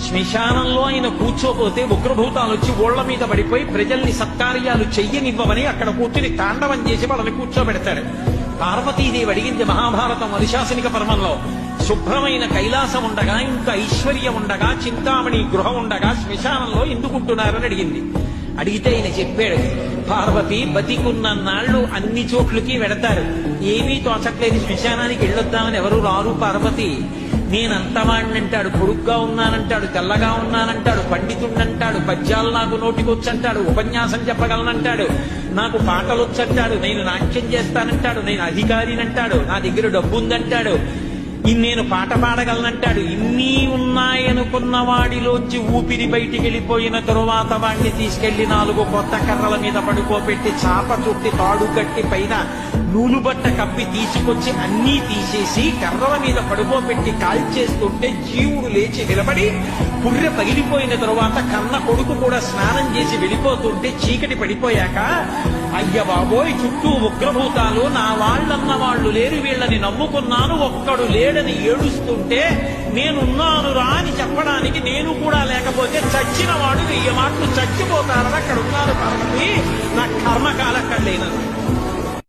శ్మశానంలో ఆయన కూర్చోపోతే ఉగ్రభూతాలు వచ్చి ఓళ్ల మీద పడిపోయి ప్రజల్ని సత్కార్యాలు చెయ్యనివ్వమని అక్కడ కూర్చుని తాండవం చేసి వాళ్ళని కూర్చోబెడతాడు. పార్వతీదేవి అడిగింది మహాభారతం అనుశాసనిక పర్వంలో, శుభ్రమైన కైలాసం ఉండగా, ఇంత ఐశ్వర్యం ఉండగా, చింతామణి గృహం ఉండగా శ్మశానంలో ఎందుకుంటున్నారని అడిగింది. అడిగితే ఆయన చెప్పాడు, పార్వతి బతికున్న నాళ్లు అన్ని చోట్లకి వెడతారు, ఏమీ తోచట్లేదు, శ్మశానానికి వెళ్ళొద్దామని ఎవరు రారు పార్వతి. నేనంతవాణ్ణంటాడు, పొడుగ్గా ఉన్నానంటాడు, తెల్లగా ఉన్నానంటాడు, పండితుణ్ణంటాడు, పద్యాలు నాకు నోటికొచ్చంటాడు, ఉపన్యాసం చెప్పగలనంటాడు, నాకు పాటలొచ్చంటాడు, నేను నాట్యం చేస్తానంటాడు, నేను అధికారినంటాడు, నా దగ్గర డబ్బుందంటాడు, నేను పాట పాడగలనంటాడు. ఇన్ని ఉన్నాయనుకున్న వాడిలోంచి ఊపిరి బయటికి వెళ్ళిపోయిన తరువాత వాడిని తీసుకెళ్లి 4 కొత్త కర్రల మీద పడుకోబెట్టి చాప చుట్టి తాడు కట్టి పైన నూలుబట్ట కప్పి తీసుకొచ్చి అన్నీ తీసేసి కర్రల మీద పడుకోబెట్టి కాల్చేస్తుంటే జీవుడు లేచి నిలబడి పుర్రె పగిలిపోయిన తరువాత కన్న కొడుకు కూడా స్నానం చేసి వెళ్ళిపోతుంటే చీకటి పడిపోయాక, అయ్య బాబోయ్ చుట్టూ ఉగ్రభూతాలు, నా వాళ్ళన్న వాళ్ళు లేరు, వీళ్ళని నమ్ముకున్నాను, ఒక్కడు లేడని ఏడుస్తుంటే నేనున్నాను రా అని చెప్పడానికి నేను కూడా లేకపోతే చచ్చిన వాడు 1000 మాటలు చచ్చిపోతారని అక్కడ ఉన్నారు పార్వతి, నా కర్మకాలక్కడ లేనది.